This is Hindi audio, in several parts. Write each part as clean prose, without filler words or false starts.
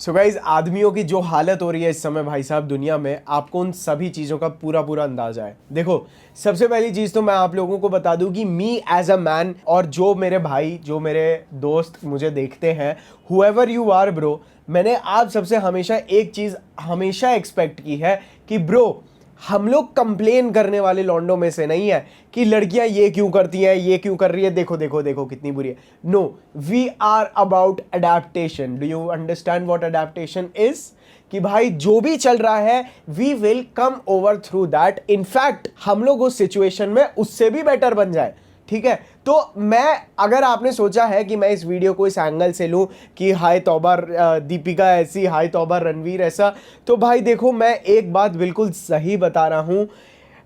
सो गाइज आदमियों की जो हालत हो रही है इस समय भाई साहब दुनिया में, आपको उन सभी चीज़ों का पूरा पूरा अंदाजा है। देखो, सबसे पहली चीज़ तो मैं आप लोगों को बता दूं कि मी एज अ मैन, और जो मेरे भाई, जो मेरे दोस्त मुझे देखते हैं, हुएवर यू आर ब्रो, मैंने आप सबसे हमेशा एक चीज़ हमेशा एक्सपेक्ट की है कि ब्रो, हम लोग कंप्लेन करने वाले लॉन्डो में से नहीं है कि लड़कियां ये क्यों करती हैं, ये क्यों कर रही है, देखो देखो देखो कितनी बुरी है। No, we are about adaptation. Do you understand what adaptation is? कि भाई जो भी चल रहा है we will come over through that. In fact हम लोग उस सिचुएशन में उससे भी बेटर बन जाए। ठीक है, तो मैं, अगर आपने सोचा है कि मैं इस वीडियो को इस एंगल से लूं कि हाय तौबा दीपिका ऐसी, हाय तौबा रणवीर ऐसा, तो भाई देखो, मैं एक बात बिल्कुल सही बता रहा हूं।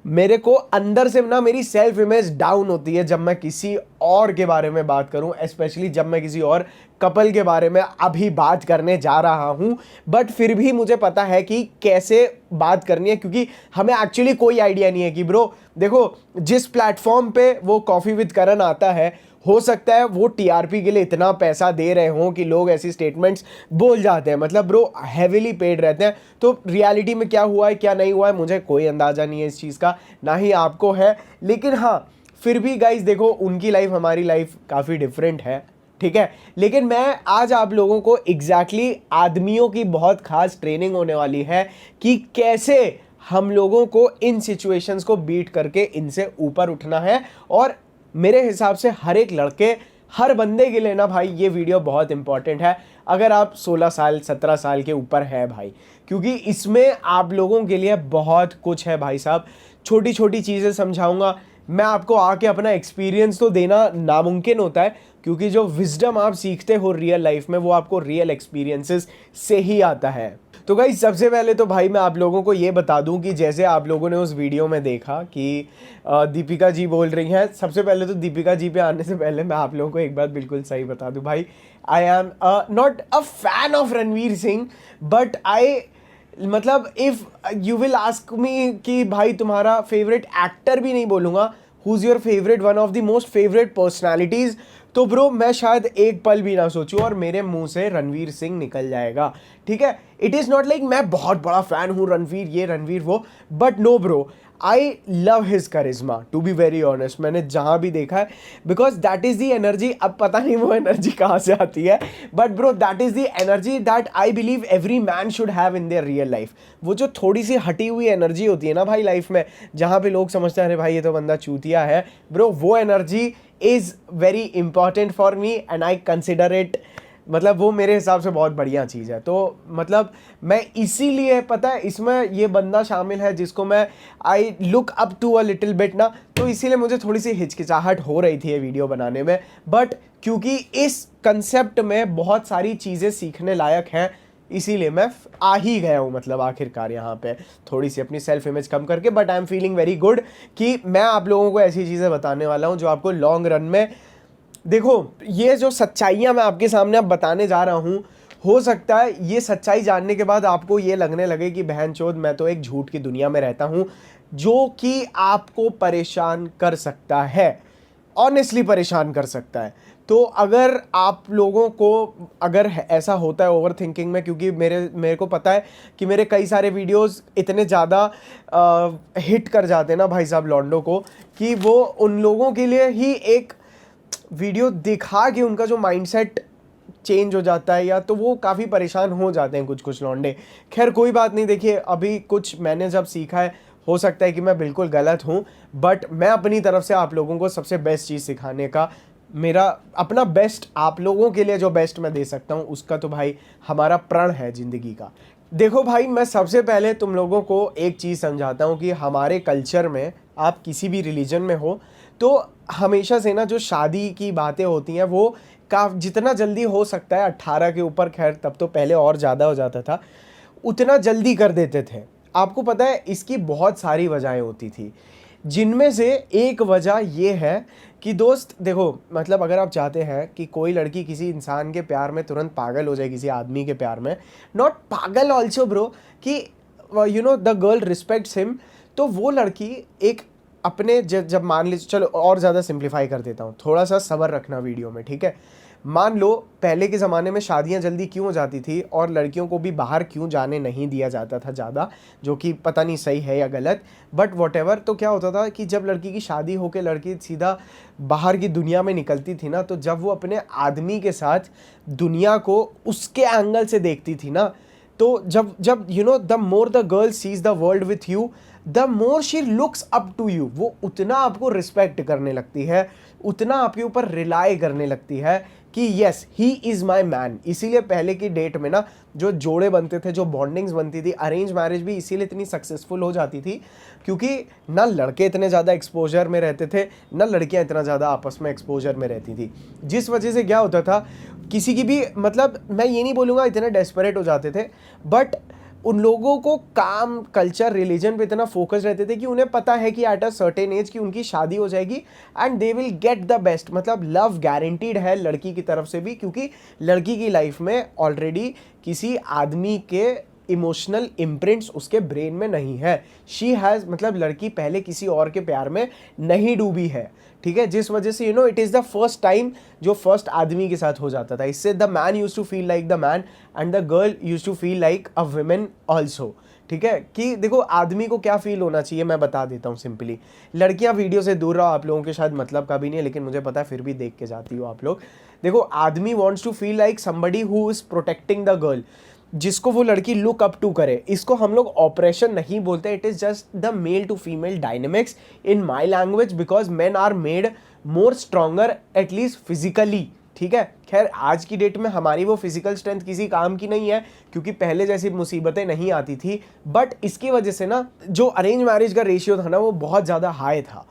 मेरे को अंदर से ना मेरी सेल्फ इमेज डाउन होती है जब मैं किसी और के बारे में बात करूं, स्पेशली जब मैं किसी और कपल के बारे में अभी बात करने जा रहा हूं। बट फिर भी मुझे पता है कि कैसे बात करनी है, क्योंकि हमें एक्चुअली कोई आइडिया नहीं है कि ब्रो देखो, जिस प्लेटफॉर्म पे वो कॉफ़ी विद करण आता है, हो सकता है वो टीआरपी के लिए इतना पैसा दे रहे हों कि लोग ऐसी स्टेटमेंट्स बोल जाते हैं, मतलब ब्रो हैविली पेड रहते हैं। तो रियलिटी में क्या हुआ है क्या नहीं हुआ है मुझे कोई अंदाज़ा नहीं है इस चीज़ का, ना ही आपको है। लेकिन हाँ, फिर भी गाइज देखो, उनकी लाइफ हमारी लाइफ काफ़ी डिफरेंट है, ठीक है। लेकिन मैं आज आप लोगों को एग्जैक्टली आदमियों की बहुत खास ट्रेनिंग होने वाली है कि कैसे हम लोगों को इन सिचुएशंस को बीट करके इनसे ऊपर उठना है। और मेरे हिसाब से हर एक लड़के, हर बंदे के लिए ना भाई ये वीडियो बहुत इंपॉर्टेंट है, अगर आप 16 साल 17 साल के ऊपर है भाई, क्योंकि इसमें आप लोगों के लिए बहुत कुछ है भाई साहब। छोटी छोटी चीज़ें समझाऊंगा मैं आपको, आके अपना एक्सपीरियंस तो देना नामुमकिन होता है, क्योंकि जो विजडम आप सीखते हो रियल लाइफ में वो आपको रियल एक्सपीरियंसेस से ही आता है। तो गाइस, सबसे पहले तो भाई मैं आप लोगों को ये बता दूं कि जैसे आप लोगों ने उस वीडियो में देखा कि दीपिका जी बोल रही हैं, सबसे पहले तो दीपिका जी पे आने से पहले मैं आप लोगों को एक बात बिल्कुल सही बता दूं भाई, I am not a fan of Ranveer Singh, but I, मतलब if you will ask me कि भाई तुम्हारा फेवरेट एक्टर भी नहीं बोलूँगा, who is your favourite, one of the most favourite personalities, तो ब्रो मैं शायद एक पल भी ना सोचूं और मेरे मुंह से रणवीर सिंह निकल जाएगा। ठीक है, इट इज़ नॉट लाइक मैं बहुत बड़ा फ़ैन हूँ रणवीर ये रणवीर वो, but no bro, I love his charisma, to be very honest. मैंने जहाँ भी देखा है, because that is the energy, अब पता नहीं वो एनर्जी कहाँ से आती है, but bro that is the energy that I believe every man should have in their real life. वो जो थोड़ी सी हटी हुई एनर्जी होती है ना भाई लाइफ में, जहाँ पे लोग समझते हैं अरे भाई ये तो बंदा चूतिया है, ब्रो वो energy is very important for me and I consider it, मतलब वो मेरे हिसाब से बहुत बढ़िया चीज़ है। तो मतलब मैं इसीलिए, पता है इसमें ये बंदा शामिल है जिसको मैं I look up to a little bit ना, तो इसीलिए मुझे थोड़ी सी हिचकिचाहट हो रही थी ये वीडियो बनाने में। बट क्योंकि इस कंसेप्ट में बहुत सारी चीज़ें सीखने लायक हैं, इसीलिए मैं आ ही गया हूँ, मतलब आखिरकार यहाँ पे थोड़ी सी अपनी सेल्फ इमेज कम करके। But I am feeling very good कि मैं आप लोगों को ऐसी चीज़ें बताने वाला हूँ जो आपको लॉन्ग रन में, देखो ये जो सच्चाइयाँ मैं आपके सामने अब बताने जा रहा हूँ, हो सकता है ये सच्चाई जानने के बाद आपको ये लगने लगे कि बहन चोद मैं तो एक झूठ की दुनिया में रहता हूँ, जो कि आपको परेशान कर सकता है, ऑनेस्टली परेशान कर सकता है। तो अगर आप लोगों को अगर ऐसा होता है ओवर थिंकिंग में, क्योंकि मेरे को पता है कि मेरे कई सारे वीडियोस इतने ज़्यादा हिट कर जाते हैं ना भाई साहब लॉन्डो को, कि वो उन लोगों के लिए ही एक वीडियो दिखा के उनका जो माइंडसेट चेंज हो जाता है, या तो वो काफ़ी परेशान हो जाते हैं कुछ लौंडे। खैर कोई बात नहीं, देखिए अभी कुछ मैंने जब सीखा है, हो सकता है कि मैं बिल्कुल गलत हूँ, बट मैं अपनी तरफ से आप लोगों को सबसे बेस्ट चीज़ सिखाने का, मेरा अपना बेस्ट आप लोगों के लिए जो बेस्ट मैं दे सकता हूँ उसका तो भाई हमारा प्रण है ज़िंदगी का। देखो भाई, मैं सबसे पहले तुम लोगों को एक चीज़ समझाता हूँ कि हमारे कल्चर में, आप किसी भी रिलीजन में हो, तो हमेशा से ना जो शादी की बातें होती हैं वो जितना जल्दी हो सकता है 18 के ऊपर, खैर तब तो पहले और ज़्यादा हो जाता था, उतना जल्दी कर देते थे। आपको पता है इसकी बहुत सारी वजहें होती थी, जिनमें से एक वजह ये है कि दोस्त देखो, मतलब अगर आप चाहते हैं कि कोई लड़की किसी इंसान के प्यार में तुरंत पागल हो जाए, किसी आदमी के प्यार में, नॉट पागल ऑल्सो ब्रो, कि you know the girl respects him, तो वो लड़की एक अपने जब मान लीजिए, चलो और ज़्यादा सिंप्लीफाई कर देता हूँ, थोड़ा सा सब्र रखना वीडियो में, ठीक है। मान लो पहले के ज़माने में शादियां जल्दी क्यों हो जाती थी और लड़कियों को भी बाहर क्यों जाने नहीं दिया जाता था ज़्यादा, जो कि पता नहीं सही है या गलत, बट वॉटेवर। तो क्या होता था कि जब लड़की की शादी होकर लड़की सीधा बाहर की दुनिया में निकलती थी ना, तो जब वो अपने आदमी के साथ दुनिया को उसके एंगल से देखती थी ना, तो जब जब you know the more the girl sees the world with you, the more she looks up to you. वो उतना आपको रिस्पेक्ट करने लगती है, उतना आपके ऊपर रिलाई करने लगती है कि yes he is my man. इसीलिए पहले की डेट में ना जो जोड़े बनते थे, जो बॉन्डिंग्स बनती थी, अरेंज मैरिज भी इसीलिए इतनी सक्सेसफुल हो जाती थी क्योंकि ना लड़के इतने ज़्यादा एक्सपोजर में रहते थे, ना लड़कियां इतना ज़्यादा आपस में एक्सपोजर में रहती थी। जिस वजह से क्या होता था, किसी की भी मतलब मैं ये नहीं बोलूँगा इतने डेस्परेट हो जाते थे, बट उन लोगों को काम, कल्चर, रिलीजन पे इतना फोकस रहते थे कि उन्हें पता है कि एट अ सर्टेन एज कि उनकी शादी हो जाएगी and they will get the best. मतलब लव गारंटीड है लड़की की तरफ से भी, क्योंकि लड़की की लाइफ में ऑलरेडी किसी आदमी के इमोशनल इम्प्रिंट्स उसके ब्रेन में नहीं है। शी हैज़ मतलब लड़की पहले किसी और के प्यार में नहीं डूबी है, ठीक है, जिस वजह से it is the first time जो फर्स्ट आदमी के साथ हो जाता था। इससे the man use to feel like the man and the girl use to feel like a woman also, ठीक है। कि देखो आदमी को क्या फील होना चाहिए मैं बता देता हूँ सिंपली। लड़कियां वीडियो से दूर रहो, आप लोगों के शायद मतलब का भी नहीं है, लेकिन मुझे पता है फिर भी देख के जाती हो आप लोग। देखो आदमी wants to feel like somebody who is protecting the girl, जिसको वो लड़की लुक अप टू करे। इसको हम लोग ऑपरेशन नहीं बोलते, it is just the male to female dynamics in my language, because men are made more stronger at least physically, ठीक है। खैर आज की डेट में हमारी वो फिजिकल स्ट्रेंथ किसी काम की नहीं है क्योंकि पहले जैसी मुसीबतें नहीं आती थी, बट इसकी वजह से ना जो अरेंज मैरिज का रेशियो था ना वो बहुत ज़्यादा हाई था।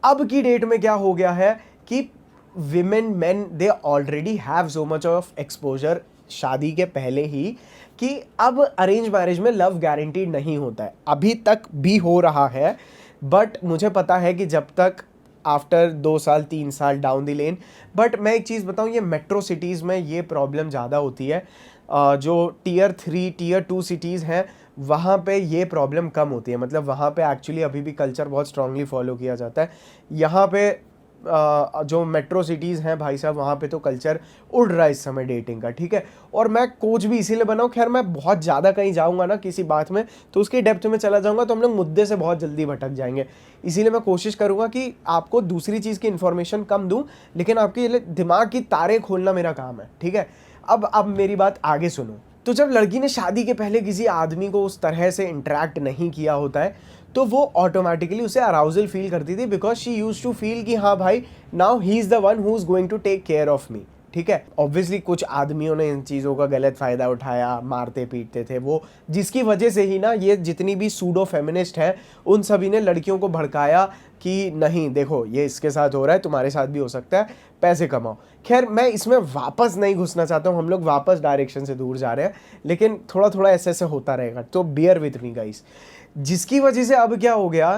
अब की डेट में क्या हो गया है कि women man they already have so much of exposure शादी के पहले ही कि अब अरेंज मैरिज में लव गारंटीड नहीं होता है। अभी तक भी हो रहा है, बट मुझे पता है कि जब तक आफ्टर 2 साल 3 साल डाउन द लेन। बट मैं एक चीज़ बताऊं, ये मेट्रो सिटीज़ में ये प्रॉब्लम ज़्यादा होती है। जो टियर 3 टियर 2 सिटीज़ हैं वहाँ पे ये प्रॉब्लम कम होती है। मतलब वहाँ पे एक्चुअली अभी भी कल्चर बहुत स्ट्रांगली फॉलो किया जाता है। यहाँ पे जो मेट्रो सिटीज़ हैं भाई साहब, वहाँ पे तो कल्चर उड़ रहा है इस समय डेटिंग का, ठीक है। और मैं कोच भी इसीलिए बनाऊँ, खैर मैं बहुत ज़्यादा कहीं जाऊँगा ना किसी बात में तो उसकी डेप्थ में चला जाऊँगा तो हम लोग मुद्दे से बहुत जल्दी भटक जाएंगे। इसीलिए मैं कोशिश करूँगा कि आपको दूसरी चीज़ की इन्फॉर्मेशन कम दूँ, लेकिन आपके दिमाग की तारें खोलना मेरा काम है, ठीक है। अब मेरी बात आगे सुनो। तो जब लड़की ने शादी के पहले किसी आदमी को उस तरह से इंटरेक्ट नहीं किया होता है तो वो ऑटोमेटिकली उसे अराउजल फील करती थी, because she use to feel कि हाँ भाई now he is the one who is going to take care of me, ठीक है। ऑब्वियसली कुछ आदमियों ने इन चीज़ों का गलत फ़ायदा उठाया, मारते पीटते थे वो, जिसकी वजह से ही ना ये जितनी भी सूडो फेमिनिस्ट है उन सभी ने लड़कियों को भड़काया कि नहीं देखो ये इसके साथ हो रहा है, तुम्हारे साथ भी हो सकता है, पैसे कमाओ। खैर मैं इसमें वापस नहीं घुसना चाहता हूँ, हम लोग वापस डायरेक्शन से दूर जा रहे हैं, लेकिन थोड़ा थोड़ा ऐसे ऐसे होता रहेगा, तो बियर विथ मी गाइस। जिसकी वजह से अब क्या हो गया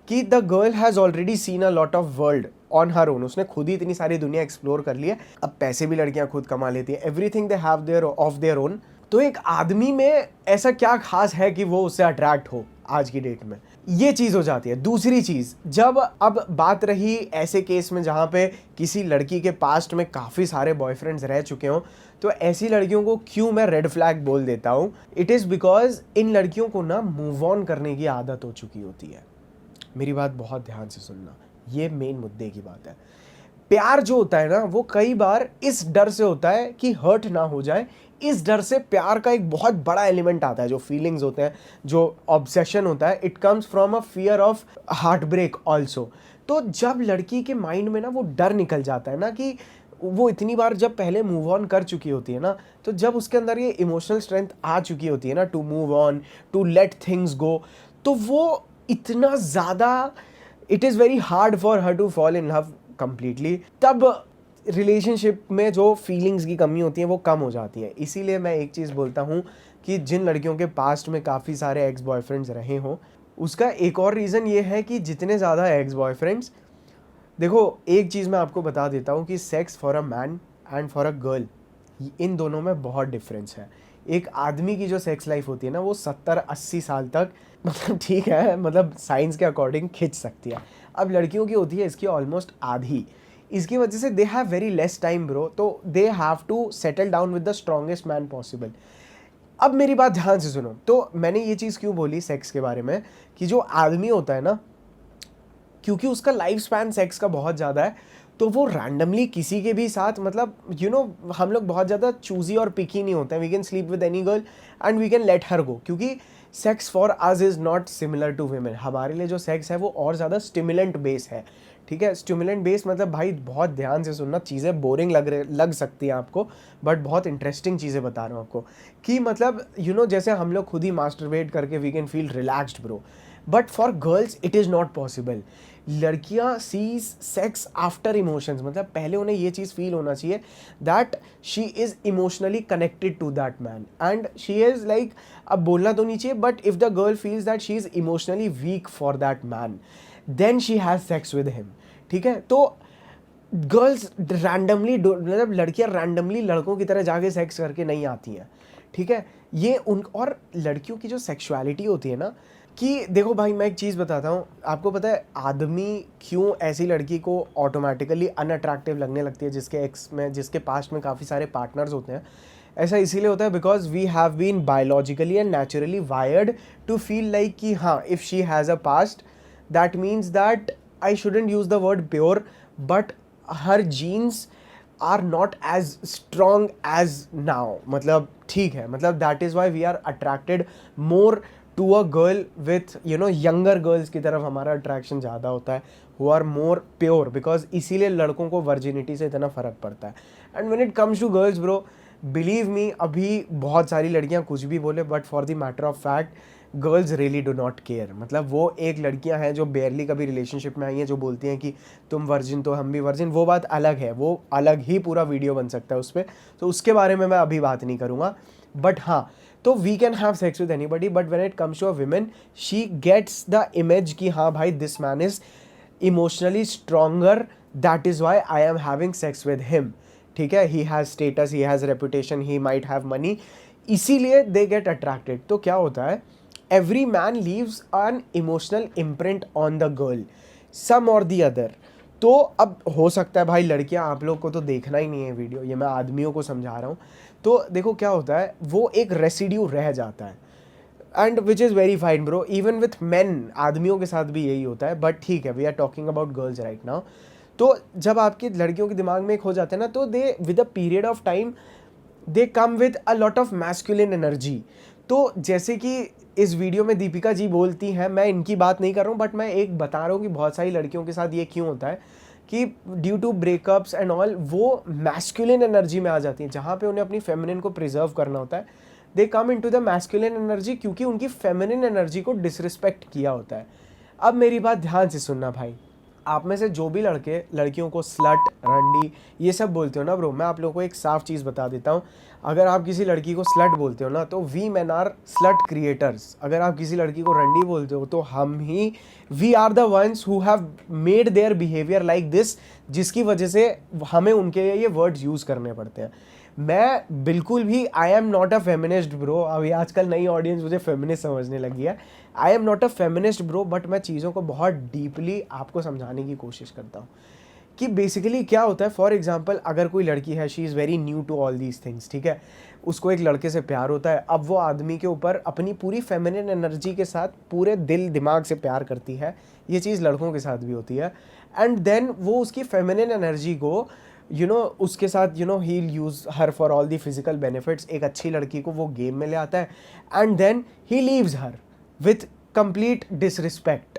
कि the girl has already seen a lot of world on her own. उसने खुद ही इतनी सारी दुनिया एक्सप्लोर कर ली है, अब पैसे भी लड़कियां खुद कमा लेती हैं, everything they have their of their own. तो एक आदमी में ऐसा क्या खास है कि वो उससे अट्रैक्ट हो आज की डेट में, ये चीज़ हो जाती है। दूसरी चीज़, जब अब बात रही ऐसे केस में जहाँ पे किसी लड़की के पास्ट में काफ़ी सारे बॉयफ्रेंड्स रह चुके हों, तो ऐसी लड़कियों को क्यों मैं रेड फ्लैग बोल देता हूँ, इट इज़ बिकॉज इन लड़कियों को ना मूव ऑन करने की आदत हो चुकी होती है। मेरी बात बहुत ध्यान से सुनना, ये मेन मुद्दे की बात है। प्यार जो होता है ना वो कई बार इस डर से होता है कि हर्ट ना हो जाए, इस डर से प्यार का एक बहुत बड़ा एलिमेंट आता है, जो फीलिंग्स होते हैं, जो ऑब्सेशन होता है, it comes from a fear of heart break also. तो जब लड़की के माइंड में ना वो डर निकल जाता है ना कि वो इतनी बार जब पहले मूव ऑन कर चुकी होती है ना, तो जब उसके अंदर ये इमोशनल स्ट्रेंथ आ चुकी होती है ना to move on, to let things go, तो वो इतना ज़्यादा it is very hard for her to fall in love completely. तब रिलेशनशिप में जो फीलिंग्स की कमी होती है वो कम हो जाती है। इसीलिए मैं एक चीज़ बोलता हूँ कि जिन लड़कियों के पास्ट में काफ़ी सारे एक्स बॉयफ्रेंड्स रहे हों, उसका एक और रीज़न ये है कि जितने ज़्यादा एक्स बॉयफ्रेंड्स, देखो एक चीज़ मैं आपको बता देता हूँ कि sex for a man and for a girl, इन दोनों में बहुत डिफरेंस है। एक आदमी की जो सेक्स लाइफ होती है ना वो 70-80 साल तक मतलब ठीक है, मतलब साइंस के अकॉर्डिंग खिंच सकती है। अब लड़कियों की होती है इसकी ऑलमोस्ट आधी। इसकी वजह से they have very less time bro, तो they have to settle down with the strongest man possible. अब मेरी बात ध्यान से सुनो, तो मैंने ये चीज़ क्यों बोली सेक्स के बारे में, कि जो आदमी होता है ना, क्योंकि उसका लाइफ स्पैन सेक्स का बहुत ज़्यादा है, तो वो रैंडमली किसी के भी साथ, मतलब हम लोग बहुत ज़्यादा चूजी और पिकी नहीं होते हैं। We can sleep with any girl and we can let her go, क्योंकि sex for us is not similar to women. हमारे लिए जो सेक्स है वो और ज़्यादा स्टिमुलेंट बेस है, ठीक है। स्टिमुलेंट बेस मतलब भाई बहुत ध्यान से सुनना, चीज़ें बोरिंग लग सकती हैं आपको, बट बहुत इंटरेस्टिंग चीज़ें बता रहा हूँ आपको, कि मतलब जैसे हम लोग खुद ही मास्टरबेट करके we can feel relaxed bro, but for girls it is not possible. लड़कियां सीज सेक्स आफ्टर इमोशंस, मतलब पहले उन्हें ये चीज़ फील होना चाहिए that she is emotionally connected to that man and she is like, अब बोलना तो नहीं चाहिए, but if the girl feels that she is emotionally weak for that man, then she has sex with him, ठीक है। तो गर्ल्स रैंडमली, मतलब लड़कियां रैंडमली लड़कों की तरह जाके सेक्स करके नहीं आती हैं, ठीक है। ये और लड़कियों की जो सेक्सुअलिटी होती है ना, कि देखो भाई मैं एक चीज़ बताता हूँ आपको, पता है आदमी क्यों ऐसी लड़की को ऑटोमेटिकली अनअट्रैक्टिव लगने लगती है जिसके पास्ट में काफ़ी सारे पार्टनर्स होते हैं। ऐसा इसीलिए होता है because we have been biologically and naturally wired to feel like कि हाँ, if she has a past that means that, I shouldn't use the word pure, but her genes are not as strong as now, मतलब ठीक है, मतलब that is why we are attracted more to a girl with younger girls की तरफ हमारा अट्रैक्शन ज़्यादा होता है, who are more pure, because इसीलिए लड़कों को वर्जिनिटी से इतना फ़र्क पड़ता है। And when it comes to girls bro, believe me, अभी बहुत सारी लड़कियां कुछ भी बोले, but for the matter of fact girls really do not care. मतलब वो एक लड़कियां हैं जो बेयरली कभी रिलेशनशिप में आई हैं, जो बोलती हैं कि तुम वर्जिन तो हम भी वर्जिन, वो बात अलग है, वो अलग ही पूरा वीडियो बन सकता है उस पर, तो उसके बारे में मैं अभी बात नहीं करूँगा। बट हाँ, तो we can have sex with anybody, but when it comes to a women she gets the image कि हाँ भाई this man is emotionally stronger, that is why I am having sex with him, ठीक है। He has status, he has reputation, he might have money, इसीलिए दे गेट अट्रैक्टेड। तो क्या होता है, every man leaves an emotional imprint on the girl, some और द अदर। तो अब हो सकता है भाई लड़कियां, आप लोग को तो देखना ही नहीं है वीडियो, ये मैं आदमियों को समझा रहा हूँ। तो देखो क्या होता है, वो एक रेसिड्यू रह जाता है, and which is very fine bro, even with man, आदमियों के साथ भी यही होता है, बट ठीक है, we are talking about girls right now. तो जब आपकी लड़कियों के दिमाग में एक हो जाते हैं ना, तो they with a period of time they come with a lot of masculine energy. तो जैसे कि इस वीडियो में दीपिका जी बोलती हैं, मैं इनकी बात नहीं कर रहा हूँ, बट मैं एक बता रहा हूँ कि बहुत सारी लड़कियों के साथ ये क्यों होता है, कि due to breakups and all वो मैस्कुलिन एनर्जी में आ जाती हैं, जहाँ पे उन्हें अपनी फेमिनिन को प्रिजर्व करना होता है, they come into the masculine energy, क्योंकि उनकी फेमिनिन एनर्जी को डिसरिस्पेक्ट किया होता है। अब मेरी बात ध्यान से सुनना भाई, आप में से जो भी लड़के लड़कियों को स्लट, रंडी ये सब बोलते हो ना ब्रो, मैं आप लोगों को एक साफ चीज़ बता देता हूँ, अगर आप किसी लड़की को स्लट बोलते हो ना, तो we man are slut creators. अगर आप किसी लड़की को रंडी बोलते हो, तो हम ही, we are the ones who have made their behaviour like this, जिसकी वजह से हमें उनके लिए ये वर्ड्स यूज़ करने पड़ते हैं। मैं बिल्कुल भी, आई am not a feminist bro, अभी आजकल नई ऑडियंस मुझे फेमिनिस्ट समझने लगी है, आई am not a feminist bro, but मैं चीज़ों को बहुत डीपली आपको समझाने की कोशिश करता हूँ कि बेसिकली क्या होता है। फॉर एग्जांपल, अगर कोई लड़की है, she is very new to all these things, ठीक है, उसको एक लड़के से प्यार होता है, अब वो आदमी के ऊपर अपनी पूरी फेमिनिन एनर्जी के साथ पूरे दिल दिमाग से प्यार करती है, ये चीज़ लड़कों के साथ भी होती है, एंड देन वो उसकी फेमिनिन एनर्जी को उसके साथ ही use her for all the physical benefits, एक अच्छी लड़की को वो गेम में ले आता है, and then he leaves her with complete disrespect.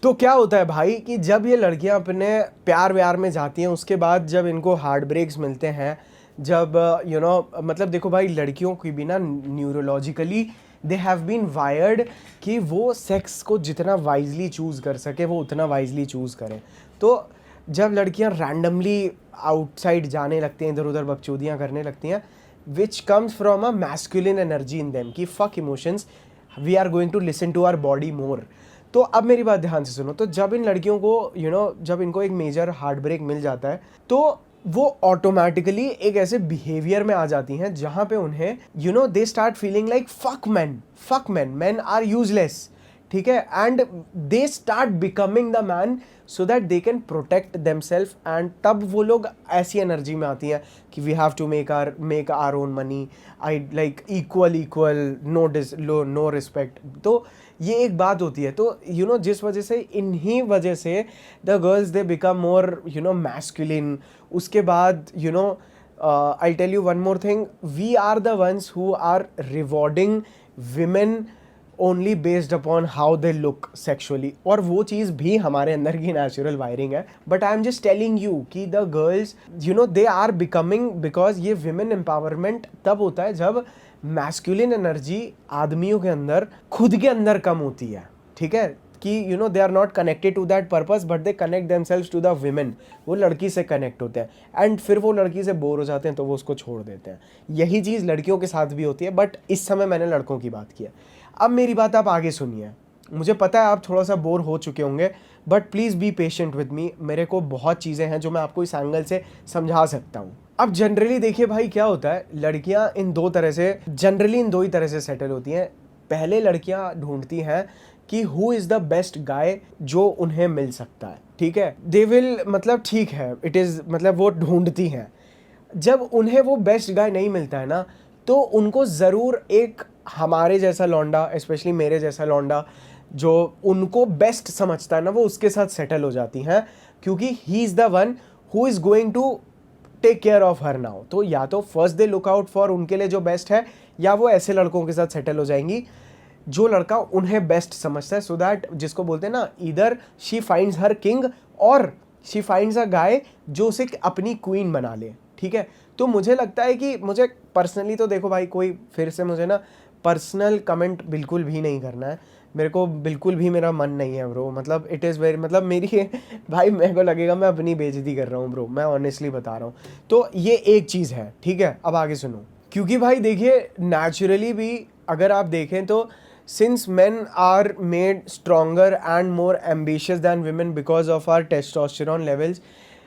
तो क्या होता है भाई कि जब ये लड़कियां अपने प्यार व्यार में जाती हैं, उसके बाद जब इनको हार्ट ब्रेक्स मिलते हैं, जब मतलब देखो भाई, लड़कियों की भी ना neurologically they have been wired कि वो सेक्स को जितना वाइजली चूज़ कर सके वो उतना वाइजली चूज़ करें। तो जब लड़कियां रैंडमली आउटसाइड जाने लगती हैं, इधर उधर बकचोदियाँ करने लगती हैं, which comes from a masculine energy in them, कि fuck emotions, we are going to listen to our body more. तो अब मेरी बात ध्यान से सुनो, तो जब इन लड़कियों को जब इनको एक मेजर हार्ट ब्रेक मिल जाता है, तो वो ऑटोमेटिकली एक ऐसे बिहेवियर में आ जाती हैं जहाँ पे उन्हें they start feeling like fuck man, man are useless, ठीक है, and they start becoming the man so that they can protect themselves, and तब वो लोग ऐसी एनर्जी में आती हैं कि we have to make our own money, I like equal no respect. तो ये एक बात होती है। तो जिस वजह से, इन्हीं वजह से the girls they become more masculine. उसके बाद I'll tell you one more thing, we are the ones who are rewarding women only based upon how they look sexually, और वो चीज़ भी हमारे अंदर की नेचुरल वायरिंग है। But I am just telling you कि the girls they are becoming, because ये विमेन एम्पावरमेंट तब होता है जब मैस्कुलिन एनर्जी आदमियों के अंदर खुद के अंदर कम होती है, ठीक है, कि they are not connected to that purpose but they connect themselves to the women. वो लड़की से कनेक्ट होते हैं एंड फिर वो लड़की से बोर हो जाते हैं तो वो उसको छोड़ देते हैं। यही चीज़ लड़कियों के साथ भी होती है, बट इस समय मैंने लड़कों की बात की है। अब मेरी बात आप आगे सुनिए। मुझे पता है आप थोड़ा सा बोर हो चुके होंगे, but please be patient with me. मेरे को बहुत चीज़ें हैं जो मैं आपको इस एंगल से समझा सकता हूँ। अब जनरली देखिए भाई, क्या होता है, लड़कियाँ इन दो ही तरह से सेटल होती हैं। पहले लड़कियाँ ढूंढती हैं कि who is the best guy जो उन्हें मिल सकता है, ठीक है, दे विल, मतलब ठीक है, इट इज़, मतलब वो ढूंढती हैं। जब उन्हें वो बेस्ट गाय नहीं मिलता है ना, तो उनको ज़रूर एक हमारे जैसा लौंडा, स्पेशली मेरे जैसा लौंडा जो उनको बेस्ट समझता है ना, वो उसके साथ सेटल हो जाती हैं, क्योंकि he is the one who is going to take care of her now. तो या तो first they look out for उनके लिए जो बेस्ट है, या वो ऐसे लड़कों के साथ सेटल हो जाएंगी जो लड़का उन्हें बेस्ट समझता है, सो दैट, जिसको बोलते हैं ना, इधर शी फाइंड्स हर किंग और शी फाइंड्स अ गाय जो उसे अपनी क्वीन बना ले, ठीक है। तो मुझे लगता है कि मुझे पर्सनली, तो देखो भाई, कोई फिर से मुझे ना पर्सनल कमेंट बिल्कुल भी नहीं करना है, मेरे को बिल्कुल भी मेरा मन नहीं है ब्रो, मतलब इट इज़ वेरी, मतलब मेरी भाई मेरे को लगेगा मैं अपनी बेइज्जती कर रहा हूँ ब्रो, मैं ऑनेस्टली बता रहा हूँ। तो ये एक चीज़ है, ठीक है। अब आगे सुनो, क्योंकि भाई देखिए नेचुरली भी अगर आप देखें तो since men are made stronger and more ambitious than women because of our testosterone levels,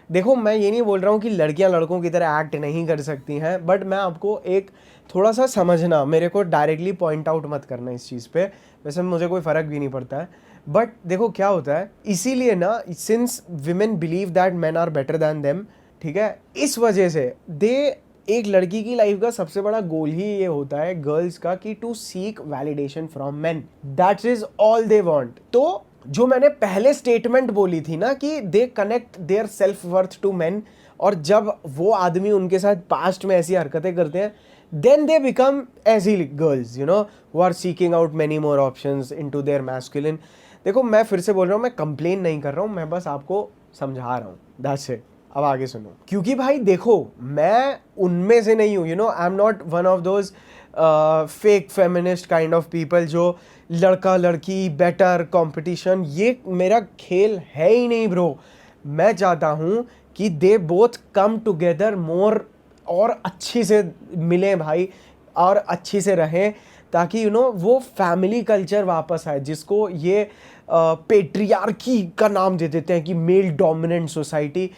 देखो मैं ये नहीं बोल रहा हूँ कि लड़कियाँ लड़कों की तरह एक्ट नहीं कर सकती हैं, बट मैं आपको एक थोड़ा सा समझना, मेरे को डायरेक्टली पॉइंट आउट मत करना इस चीज़ पे, वैसे मुझे कोई फ़र्क भी नहीं पड़ता है। बट देखो क्या होता है, इसीलिए ना, since women believe that man are better than them, ठीक है, इस वजह से एक लड़की की लाइफ का सबसे बड़ा गोल ही ये होता है गर्ल्स का, कि to seek validation from men, that is all they want. तो जो मैंने पहले स्टेटमेंट बोली थी ना कि they connect their self worth to men, और जब वो आदमी उनके साथ पास्ट में ऐसी हरकतें करते हैं, देन दे बिकम ऐसी girls who are seeking out many more options into their masculine. देखो मैं फिर से बोल रहा हूँ, मैं कंप्लेन नहीं कर रहा हूँ, मैं बस आपको समझा रहा हूँ, दैट्स इट। अब आगे सुनो, क्योंकि भाई देखो मैं उनमें से नहीं हूँ, आई am not one of those fake feminist kind of people जो लड़का लड़की बेटर कंपटीशन, ये मेरा खेल है ही नहीं ब्रो। मैं चाहता हूँ कि दे बोथ कम टुगेदर मोर, और अच्छी से मिलें भाई, और अच्छी से रहें, ताकि वो फैमिली कल्चर वापस आए, जिसको ये पेट्रियार्की का नाम दे देते हैं कि male dominant society.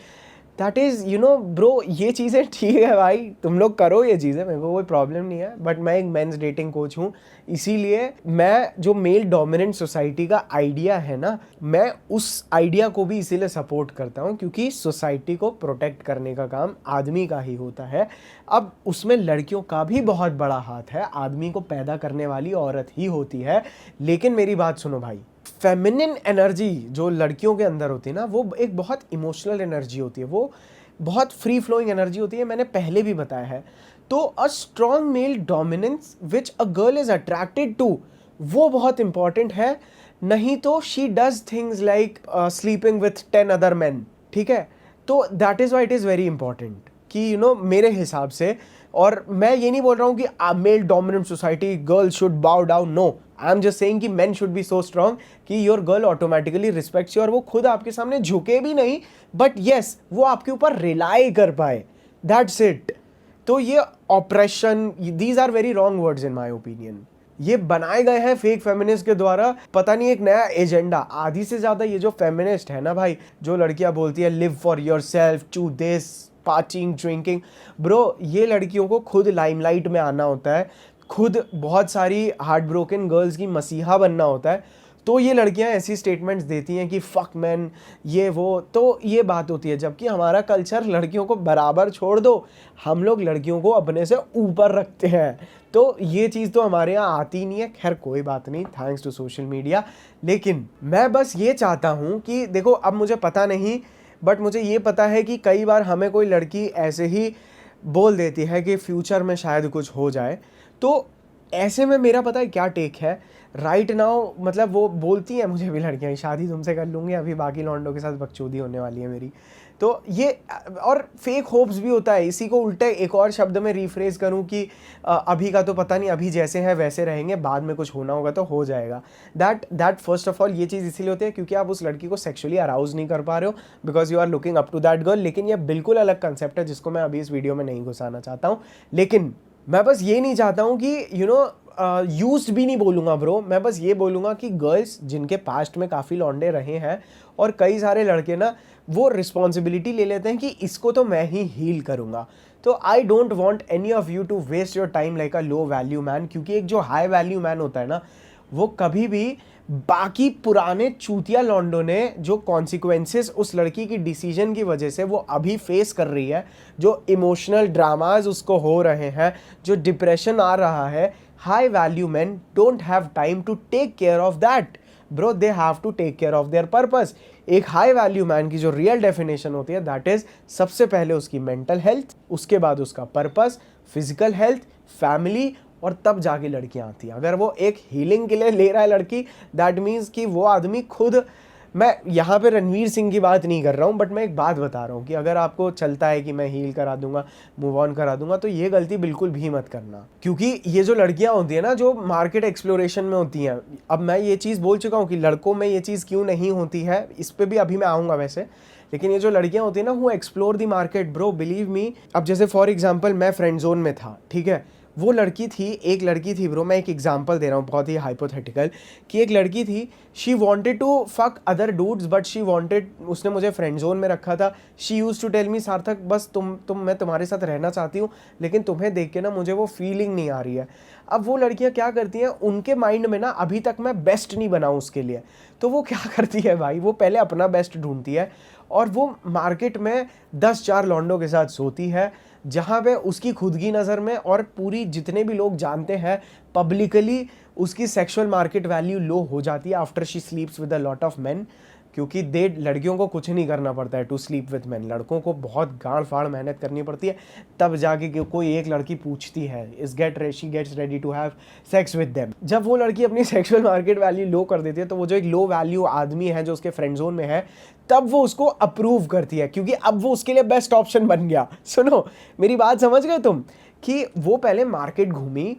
That is bro, ये चीज़ें ठीक है भाई, तुम लोग करो ये चीज़ें, मेरे को कोई प्रॉब्लम नहीं है, बट मैं एक मेंस डेटिंग कोच हूँ, इसीलिए मैं जो मेल डोमिनेंट सोसाइटी का आइडिया है ना, मैं उस आइडिया को भी इसीलिए सपोर्ट करता हूँ, क्योंकि सोसाइटी को प्रोटेक्ट करने का काम आदमी का ही होता है। अब उसमें लड़कियों का भी बहुत बड़ा हाथ है, आदमी को पैदा करने वाली औरत ही होती है। लेकिन मेरी बात सुनो भाई, फेमिनिन एनर्जी जो लड़कियों के अंदर होती है ना, वो एक बहुत इमोशनल एनर्जी होती है, वो बहुत फ्री फ्लोइंग एनर्जी होती है, मैंने पहले भी बताया है। तो a strong male dominance which a girl is attracted to, वो बहुत इंपॉर्टेंट है, नहीं तो she does things like sleeping with 10 other man, ठीक है। तो that is why it is very important कि मेरे हिसाब से, और मैं ये नहीं बोल रहा हूँ कि male dominant society girls should bow down, no, I am just saying कि men should be so strong कि your girl automatically respects you, और वो खुद आपके सामने झुके भी नहीं, बट येस वो आपके ऊपर रिलाई कर पाए, दैट्स इट। तो ये operation, these are very wrong words in my opinion, ये बनाए गए हैं फेक फेमिनिस्ट के द्वारा, पता नहीं एक नया एजेंडा। आधी से ज़्यादा ये जो फेमिनिस्ट है ना भाई, जो लड़कियां बोलती है live for yourself, to this, partying, drinking, bro ये लड़कियों को खुद लाइमलाइट में आना होता है, खुद बहुत सारी हार्ट ब्रोकन गर्ल्स की मसीहा बनना होता है, तो ये लड़कियां ऐसी स्टेटमेंट्स देती हैं कि फक मैन ये वो, तो ये बात होती है। जबकि हमारा कल्चर लड़कियों को बराबर छोड़ दो, हम लोग लड़कियों को अपने से ऊपर रखते हैं। तो ये चीज़ तो हमारे यहाँ आती नहीं है। खैर कोई बात नहीं, थैंक्स टू सोशल मीडिया। लेकिन मैं बस ये चाहता हूँ कि देखो, अब मुझे पता नहीं, बट मुझे ये पता है कि कई बार हमें कोई लड़की ऐसे ही बोल देती है कि फ्यूचर में शायद कुछ हो जाए। तो ऐसे में मेरा पता है क्या टेक है राइट नाउ, मतलब वो बोलती हैं मुझे भी लड़कियां शादी तुमसे कर लूँगी, अभी बाकी लौंडों के साथ बकचोदी होने वाली है मेरी। तो ये और फेक होप्स भी होता है। इसी को उल्टा एक और शब्द में रिफ्रेज करूं कि अभी का तो पता नहीं, अभी जैसे हैं वैसे रहेंगे, बाद में कुछ होना होगा तो हो जाएगा। दैट फर्स्ट ऑफ ऑल ये चीज़ इसीलिए होती है क्योंकि आप उस लड़की को सेक्सुअली अराउज नहीं कर पा रहे हो, because you are looking up to that girl. लेकिन ये बिल्कुल अलग कंसेप्ट है जिसको मैं अभी इस वीडियो में नहीं घुसाना चाहता हूँ। लेकिन मैं बस ये नहीं चाहता हूँ कि यूज्ड भी नहीं बोलूँगा ब्रो, मैं बस ये बोलूँगा कि गर्ल्स जिनके पास्ट में काफ़ी लौंडे रहे हैं और कई सारे लड़के ना वो रिस्पॉन्सिबिलिटी ले लेते हैं कि इसको तो मैं ही हील करूँगा। तो I don't want any of you to waste your time like a low value man, क्योंकि एक जो हाई वैल्यू मैन होता है ना, वो कभी भी बाकी पुराने चूतिया लौंडों ने जो कॉन्सिक्वेंसेस उस लड़की की डिसीजन की वजह से वो अभी फेस कर रही है, जो इमोशनल ड्रामाज उसको हो रहे हैं, जो डिप्रेशन आ रहा है, high value man don't have time to take care of that bro, they have to take care of their purpose. एक हाई वैल्यू मैन की जो रियल डेफिनेशन होती है दैट इज सबसे पहले उसकी मेंटल हेल्थ, उसके बाद उसका पर्पस, फिजिकल हेल्थ, फैमिली, और तब जाके लड़कियां आती हैं। अगर वो एक हीलिंग के लिए ले रहा है लड़की, दैट मीन्स कि वो आदमी खुद, मैं यहाँ पे रणवीर सिंह की बात नहीं कर रहा हूँ, बट मैं एक बात बता रहा हूँ कि अगर आपको चलता है कि मैं हील करा दूंगा, मूव ऑन करा दूंगा, तो ये गलती बिल्कुल भी मत करना। क्योंकि ये जो लड़कियाँ होती है ना जो मार्केट एक्सप्लोरेशन में होती हैं, अब मैं ये चीज़ बोल चुका हूँ कि लड़कों में ये चीज़ क्यों नहीं होती है, इस पर भी अभी मैं आऊँगा वैसे। लेकिन ये जो लड़कियां होती है ना, वो explore the market bro, believe मी। अब जैसे फॉर एग्जांपल मैं फ्रेंड जोन में था, ठीक है, वो लड़की थी, एक लड़की थी ब्रो, मैं एक एग्जांपल दे रहा हूँ बहुत ही हाइपोथेटिकल, कि एक लड़की थी, she wanted to fuck other dudes but she wanted, उसने मुझे फ्रेंड जोन में रखा था। She used to tell me Sarthak बस मैं तुम्हारे साथ रहना चाहती हूँ, लेकिन तुम्हें देख के ना मुझे वो फीलिंग नहीं आ रही है। अब वो लड़कियाँ क्या करती हैं, उनके माइंड में ना अभी तक मैं बेस्ट नहीं बना उसके लिए, तो वो क्या करती है भाई, वो पहले अपना बेस्ट ढूंढती है और वो मार्केट में 10-4 लौंडों के साथ सोती है, जहाँ पे उसकी खुद की नज़र में और पूरी जितने भी लोग जानते हैं पब्लिकली उसकी सेक्सुअल मार्केट वैल्यू लो हो जाती है after she स्लीप्स with a lot of main. क्योंकि लड़कियों को कुछ नहीं करना पड़ता है टू स्लीप विद मैन, लड़कों को बहुत गाड़ फाड़ मेहनत करनी पड़ती है, तब जाके कोई एक लड़की पूछती है she gets ready to have sex with them. जब वो लड़की अपनी सेक्सुअल मार्केट वैल्यू लो कर देती है, तो वो जो एक लो वैल्यू आदमी है जो उसके फ्रेंड जोन में है, तब वो उसको अप्रूव करती है, क्योंकि अब वो उसके लिए बेस्ट ऑप्शन बन गया। सुनो मेरी बात समझ गए तुम, कि वो पहले मार्केट घूमी,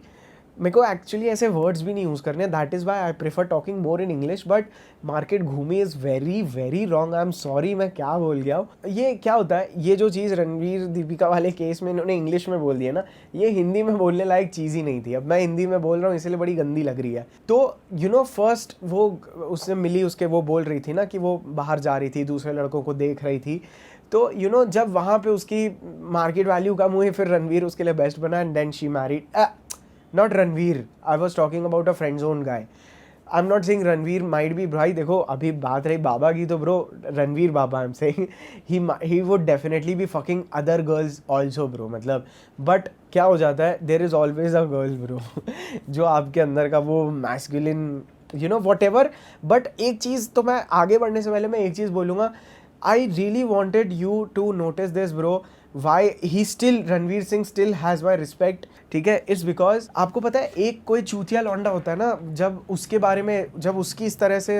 मेरे को एक्चुअली ऐसे वर्ड्स भी नहीं यूज़ करने, that is why I prefer talking more in English, but market घूमी is very very wrong. I am sorry, मैं क्या बोल गया हूँ। ये क्या होता है, ये जो चीज़ रणवीर दीपिका वाले केस में इन्होंने इंग्लिश में बोल दिया ना, ये हिंदी में बोलने लायक चीज़ ही नहीं थी। अब मैं हिंदी में बोल रहा हूँ इसलिए बड़ी गंदी लग रही है। तो फर्स्ट वो उससे मिली, उसके वो बोल रही थी ना कि वो बाहर जा रही थी, दूसरे लड़कों को देख रही थी, तो जब वहाँ पे उसकी मार्केट वैल्यू कम हुई, फिर रणवीर उसके लिए बेस्ट बना and then she married. Not Ranveer, I was talking about a friend zone guy. I'm not saying Ranveer might be, भाई देखो अभी बात रही बाबा की, तो bro Ranveer Baba I'm saying he would definitely be fucking other girls also bro, मतलब बट क्या हो जाता है, there is always a girl bro जो आपके अंदर का वो masculine whatever। बट एक चीज़ तो मैं आगे बढ़ने से पहले मैं एक चीज़ बोलूँगा, I really wanted you to notice this bro, why he still, Ranveer Singh still has my respect, ठीक है, इट्स बिकॉज आपको पता है एक कोई चूतिया लौंडा होता है ना, जब उसके बारे में, जब उसकी इस तरह से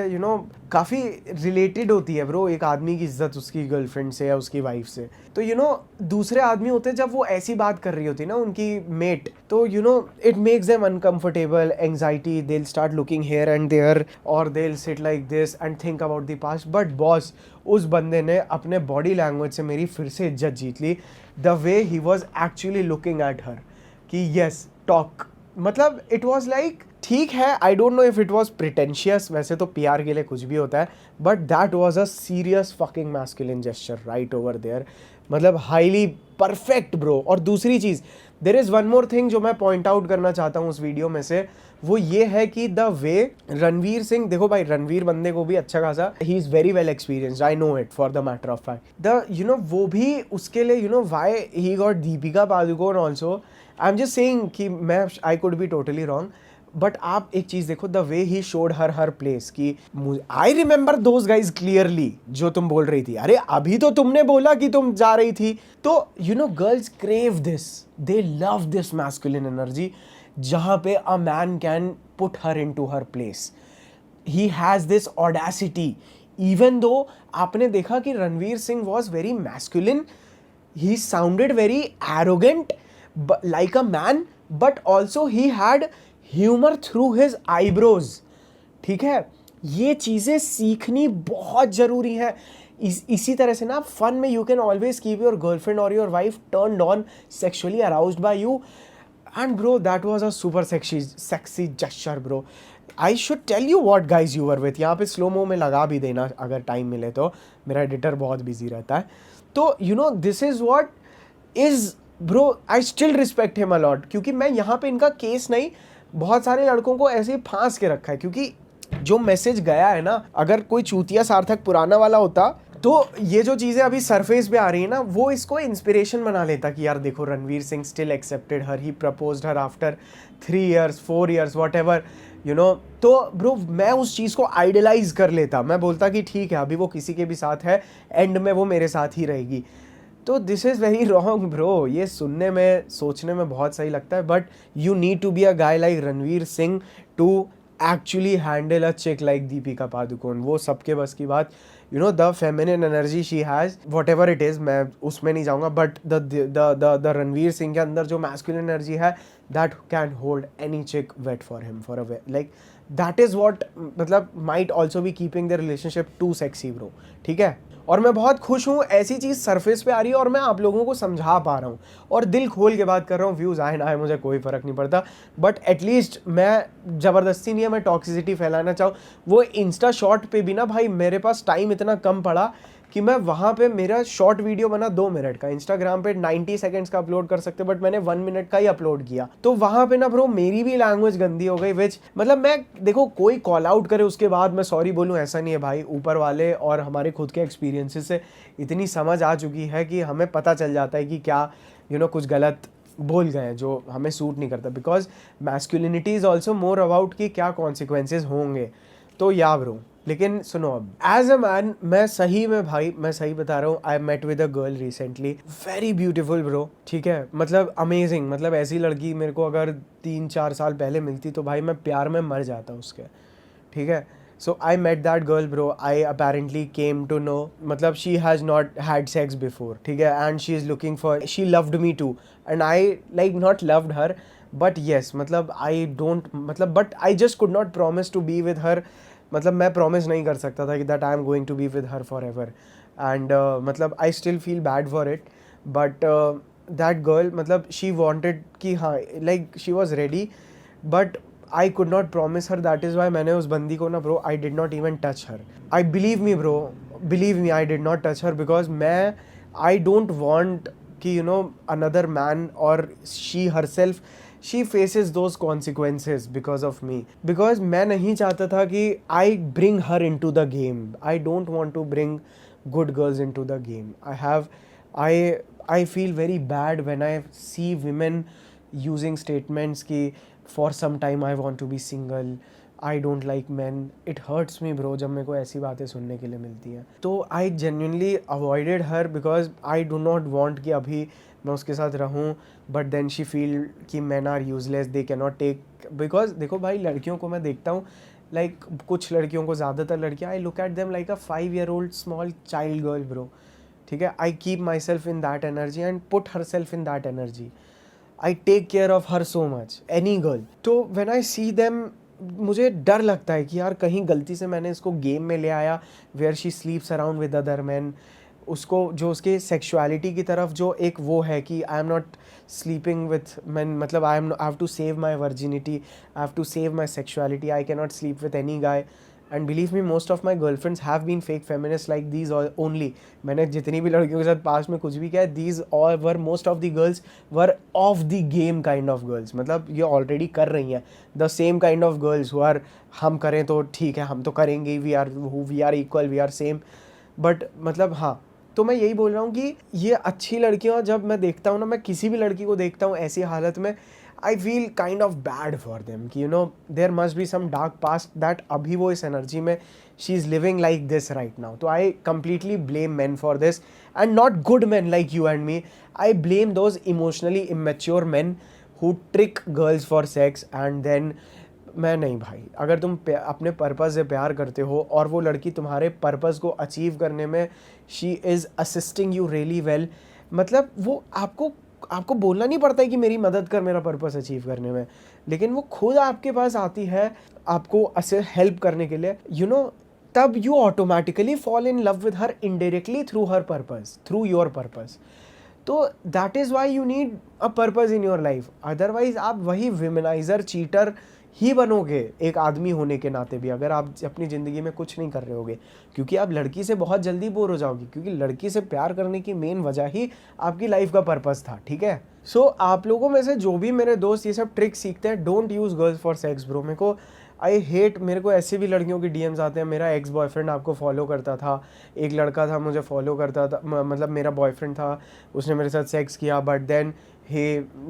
काफ़ी रिलेटेड होती है ब्रो एक आदमी की इज्जत उसकी गर्लफ्रेंड से या उसकी वाइफ से, तो दूसरे आदमी होते हैं जब वो ऐसी बात कर रही होती है ना उनकी मेट, तो it makes them uncomfortable, anxiety, they will start looking here and there और they will sit like this and think about the past. But boss, उस बंदे ने अपने बॉडी लैंग्वेज से मेरी फिर से इज्जत जीत ली, the way he was actually looking at her, कि यस टॉक, मतलब इट वॉज लाइक, ठीक है, I don't know if it was pretentious, वैसे तो PR के लिए कुछ भी होता है, but that was a serious fucking masculine gesture right over there, मतलब हाईली परफेक्ट ब्रो। और दूसरी चीज़, there is one more thing जो मैं पॉइंट आउट करना चाहता हूँ उस वीडियो में से, वो ये है कि द वे रणवीर सिंह, देखो भाई रणवीर बंदे को भी अच्छा खासा, he is very well experienced, I know it for the matter of fact, the you know वो भी उसके लिए why he got Deepika Padukone also. I am just saying कि मैं I could be totally wrong, but आप एक चीज देखो, the way he showed her place की, I remember those guys clearly, जो तुम बोल रही थी, अरे अभी तो तुमने बोला कि तुम जा रही थी। तो girls crave this, they love this masculine energy, जहां पे a man can put her into her place. He has this audacity, even though आपने देखा कि Ranveer Singh was very masculine, he sounded very arrogant like a man, but also he had humor through his eyebrows। ठीक है, ये चीज़ें सीखनी बहुत ज़रूरी है। इसी तरह से ना फन में you can always keep your girlfriend और your wife turned on, sexually aroused by you, and bro that was a super sexy gesture bro. I should tell you what guys you were with, यहाँ पे स्लो मो में लगा भी देना अगर टाइम मिले तो, मेरा एडिटर बहुत बिजी रहता है। तो this is what is bro, I still respect him a lot, क्योंकि मैं यहाँ पे इनका केस नहीं, बहुत सारे लड़कों को ऐसे ही फांस के रखा है, क्योंकि जो मैसेज गया है ना, अगर कोई चूतिया सार्थक पुराना वाला होता तो ये जो चीज़ें अभी सरफेस पे आ रही है ना, वो इसको इंस्पिरेशन बना लेता कि यार देखो Ranveer Singh still accepted her, he proposed her after 3 years 4 years what ever, तो ब्रो मैं उस चीज़ को आइडलाइज कर लेता, मैं बोलता कि ठीक है अभी वो किसी के भी साथ है, एंड में वो मेरे साथ ही रहेगी। तो this is very wrong bro, ये सुनने में सोचने में बहुत सही लगता है, but you need to be a guy like Ranveer Singh to actually handle a chick like Deepika Padukone. वो सबके बस की बात, the feminine energy she has, whatever it is, मैं उसमें नहीं जाऊँगा, बट द रणवीर सिंह के अंदर जो मैस्कुलिन एनर्जी है, that can hold any chick wait for him for a like, that is what, मतलब might also be keeping the relationship too sexy bro. ठीक है, और मैं बहुत खुश हूँ ऐसी चीज़ सरफेस पे आ रही है और मैं आप लोगों को समझा पा रहा हूँ और दिल खोल के बात कर रहा हूँ। व्यूज़ आए ना आए मुझे कोई फ़र्क नहीं पड़ता, बट एटलीस्ट मैं ज़बरदस्ती नहीं है मैं टॉक्सिसिटी फैलाना चाहूँ। वो इंस्टा शॉर्ट पे भी ना भाई मेरे पास टाइम इतना कम पड़ा कि मैं वहाँ पे मेरा शॉर्ट वीडियो बना 2 मिनट का, इंस्टाग्राम पे 90 सेकंड्स का अपलोड कर सकते बट मैंने 1 मिनट का ही अपलोड किया। तो वहाँ पे ना ब्रो मेरी भी लैंग्वेज गंदी हो गई, विच मतलब मैं देखो कोई कॉल आउट करे उसके बाद मैं सॉरी बोलूँ ऐसा नहीं है भाई, ऊपर वाले और हमारे खुद के एक्सपीरियंसेस से इतनी समझ आ चुकी है कि हमें पता चल जाता है कि क्या कुछ गलत बोल गए हैं जो हमें सूट नहीं करता, because masculinity is also more about कि क्या कॉन्सिक्वेंसेज होंगे। तो या ब्रो, लेकिन सुनो अब एज अ मैन मैं सही में भाई मैं सही बता रहा हूँ, I met with a girl recently, very beautiful bro. ठीक है, मतलब अमेजिंग, मतलब ऐसी लड़की मेरे को अगर 3-4 साल पहले मिलती तो भाई मैं प्यार में मर जाता उसके। ठीक है, so I met that girl bro, I apparently came to know मतलब she has not had sex before, ठीक है, and she is looking for, she loved me too and I like not loved her but yes मतलब I don't मतलब but I just could not promise to be with her, मतलब मैं promise नहीं कर सकता था कि that I am going to be with her forever and मतलब I still feel bad for it but that girl मतलब she wanted कि हाँ like she was ready but I could not promise her, that is why मैंने उस बंदी को ना bro I did not even touch her. I believe me bro, believe me I did not touch her because मैं I don't want कि another man or she herself she faces those consequences because of me, because मैं नहीं चाहता था कि I bring her into the game. I don't want to bring good girls into the game. I feel very bad when I see women using statements कि for some time I want to be single, I don't like men. It hurts me bro जब मेरे को ऐसी बातें सुनने के लिए मिलती हैं। तो I genuinely avoided her because I do not want कि अभी मैं उसके साथ रहूँ but then she feel कि men are useless, they cannot take, because देखो भाई लड़कियों को मैं देखता हूँ like कुछ लड़कियों को, ज़्यादातर लड़कियाँ I look at them like a 5-year-old small child girl bro। ठीक है, I keep myself in that energy and put herself in that energy. I take care of her so much, any girl. तो when I see them मुझे डर लगता है कि यार कहीं गलती से मैंने इसको गेम में ले आया where she sleeps around with other men, उसको जो उसके सेक्सुअलिटी की तरफ जो एक वो है कि I am not sleeping with man, मतलब I have to save my virginity, I have to save my sexuality, I can not sleep with any guy and believe me most of my girlfriends have been fake feminist like these only. मैंने जितनी भी लड़कियों के साथ पास में कुछ भी किया है, दीज और were most of the girls were of the game kind of girls. मतलब ये ऑलरेडी कर रही हैं the same kind of girls who are हम करें तो ठीक है, हम तो करेंगे, we are equal, we are same. But मतलब हाँ, तो मैं यही बोल रहा हूँ कि ये अच्छी लड़कियाँ जब मैं देखता हूँ ना, मैं किसी भी लड़की को देखता हूँ ऐसी हालत में, I feel kind of bad for them कि you know there must be some dark past that अभी वो इस एनर्जी में she is living like this right now. तो I completely blame man for this and not good man like you and me. I blame those emotionally immature man who trick girls for sex and then. मैं नहीं भाई, अगर तुम अपने पर्पज़ से प्यार करते हो और वो लड़की तुम्हारे पर्पज़ को अचीव करने में she is assisting you really well, मतलब वो आपको बोलना नहीं पड़ता है कि मेरी मदद कर मेरा पर्पस अचीव करने में, लेकिन वो खुद आपके पास आती है आपको ऐसे हेल्प करने के लिए, यू नो, तब you automatically fall in love with her indirectly through her purpose, through your purpose. तो that is why you need a purpose in your life. Otherwise आप वही विमेनाइजर चीटर ही बनोगे एक आदमी होने के नाते भी, अगर आप अपनी ज़िंदगी में कुछ नहीं कर रहे होगे, क्योंकि आप लड़की से बहुत जल्दी बोर हो जाओगे, क्योंकि लड़की से प्यार करने की मेन वजह ही आपकी लाइफ का पर्पस था. ठीक है, सो आप लोगों में से जो भी मेरे दोस्त ये सब ट्रिक सीखते हैं, don't use girls for sex bro. मेरे को ऐसे भी लड़कियों की डीएम्स आते हैं. मेरा एक्स बॉयफ्रेंड आपको फॉलो करता था, एक लड़का था मुझे फॉलो करता था, मतलब मेरा बॉयफ्रेंड था, उसने मेरे साथ सेक्स किया, but then he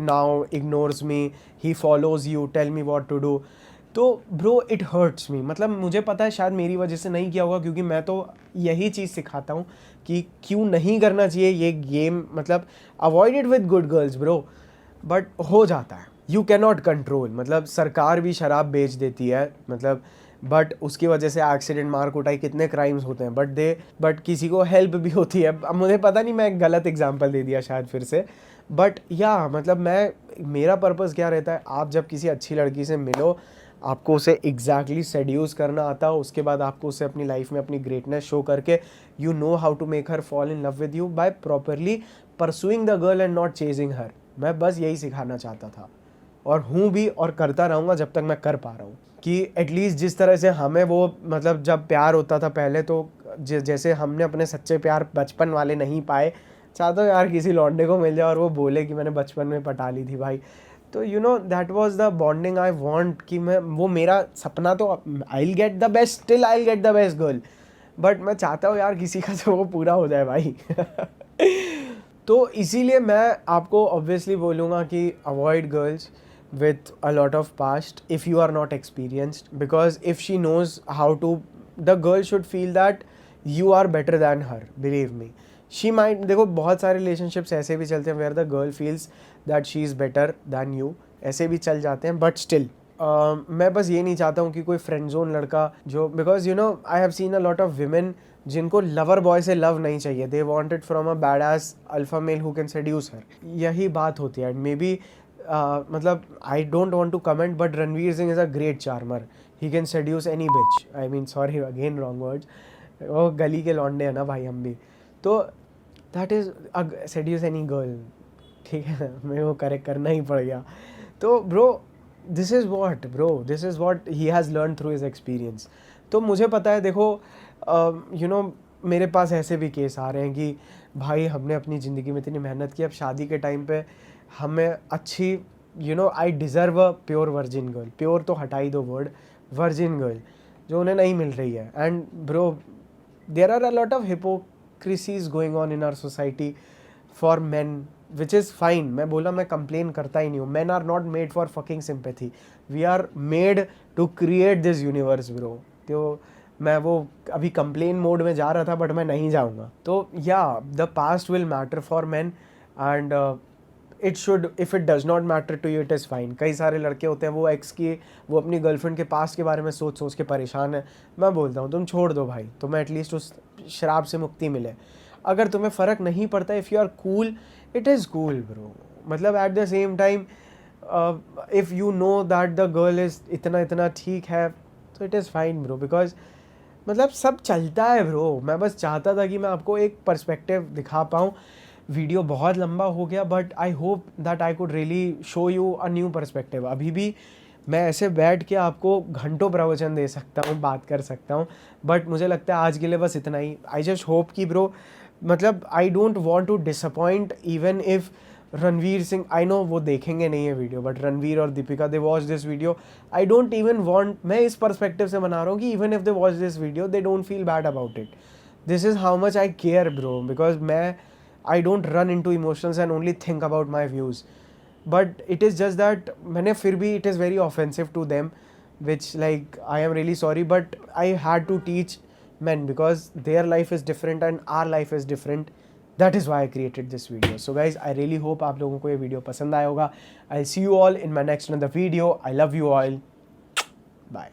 now ignores me, he follows you, tell me what to do. तो ब्रो इट हर्ट्स मी. मतलब मुझे पता है शायद मेरी वजह से नहीं किया होगा, क्योंकि मैं तो यही चीज़ सिखाता हूँ कि क्यों नहीं करना चाहिए ये गेम. मतलब avoid it with good girls bro, but हो जाता है. You can not control. मतलब सरकार भी शराब बेच देती है, मतलब बट उसकी वजह से एक्सीडेंट, मार कुटाई, कितने क्राइम्स होते हैं, बट किसी को हेल्प भी होती है. अब मुझे पता नहीं, मैं एक गलत एग्जांपल दे दिया शायद फिर से, बट या मतलब मेरा पर्पस क्या रहता है, आप जब किसी अच्छी लड़की से मिलो, आपको उसे एग्जैक्टली सेड्यूस करना आता हो, उसके बाद आपको उसे अपनी लाइफ में अपनी ग्रेटनेस शो करके you know how to make her fall in love with you by properly pursuing the girl and not chasing her. मैं बस यही सिखाना चाहता था और हूँ भी, और करता रहूँगा जब तक मैं कर पा रहा हूँ. कि एटलीस्ट जिस तरह से हमें वो, मतलब जब प्यार होता था पहले, तो जैसे हमने अपने सच्चे प्यार बचपन वाले नहीं पाए, चाहता हूँ यार किसी लौंडे को मिल जाए और वो बोले कि मैंने बचपन में पटा ली थी भाई. तो you know that was the bonding I want, कि मैं वो मेरा सपना, तो I will get the best, still I will get the best girl, but मैं चाहता हूँ यार किसी का तो वो पूरा हो जाए भाई. तो इसीलिए मैं आपको ऑब्वियसली बोलूँगा कि avoid girls with a lot of past if you are not experienced, because if she knows how to, the girl should feel that you are better than her. Believe me, she might, देखो बहुत सारे relationships ऐसे भी चलते हैं where the girl feels that she is better than you, ऐसे भी चल जाते हैं, but still मैं बस ये नहीं चाहता हूँ कि कोई फ्रेंड जोन लड़का जो, because you know I have seen a lot of women जिनको लवर बॉय से लव नहीं चाहिए, they want it from a bad edge alpha male who can seduce her. यही बात होती है. मे बी मतलब I don't want to comment, but Ranveer Singh is a great charmer, he can seduce any bitch. I mean sorry again wrong words, वो गली के लौंडे हैं ना भाई हम भी, तो that is seduces any girl. ठीक है, मेरे को करेक्ट करना ही पड़ गया. तो bro this is what he has learn through his experience. तो मुझे पता है, देखो यू नो मेरे पास ऐसे भी केस आ रहे हैं कि भाई हमने अपनी ज़िंदगी में इतनी मेहनत की, अब शादी के टाइम पे हमें अच्छी, you know I deserve a pure virgin girl, pure तो हटा ही दो वर्ड, वर्जिन गर्ल जो उन्हें नहीं मिल रही है. And bro there are a lot of hypocrisies going on in our society for man, which is fine. मैं बोला, मैं कंप्लेन करता ही नहीं हूँ. Man are not made for fucking sympathy, we are made to create this universe bro. तो मैं वो अभी कंप्लेन मोड में जा रहा था, बट मैं नहीं जाऊँगा. तो या the past will matter for man and it should, if it does not matter to you it is fine. कई सारे लड़के होते हैं वो अपनी गर्लफ्रेंड के पास्ट के बारे में सोच सोच के परेशान है. मैं बोलता हूँ तुम छोड़ दो भाई, तुम्हें एटलीस्ट उस शराब से मुक्ति मिले. अगर तुम्हें फ़र्क नहीं पड़ता, if you are cool, it is cool bro. मतलब at the same time if you know that the girl is इतना ठीक है, तो it is fine bro. Because मतलब सब चलता है ब्रो. मैं बस चाहता था कि मैं आपको एक पर्सपेक्टिव दिखा पाऊँ. वीडियो बहुत लंबा हो गया, but I hope that I could really show you a new perspective. अभी भी मैं ऐसे बैठ के आपको घंटों प्रवचन दे सकता हूँ, बात कर सकता हूँ, बट मुझे लगता है आज के लिए बस इतना ही। आई जस्ट होप कि ब्रो, मतलब I don't want to disappoint even if Ranveer Singh, I know वो देखेंगे नहीं है वीडियो, बट रणवीर और Deepika they watch this video, I don't even want, मैं इस पर्सपेक्टिव से बना रहा हूँ कि even if they watch this video they don't feel bad about it. This is how much I care bro, because मैं I don't run into emotions and only think about my views, but it is just that मैंने फिर भी it is very offensive to them, which like I am really sorry, but I had to teach men because their life is different and our life is different. That is why I created this video. So guys, I really hope आप लोगों को ये वीडियो पसंद आया होगा. I'll see you all in my next another video. I love you all. Bye.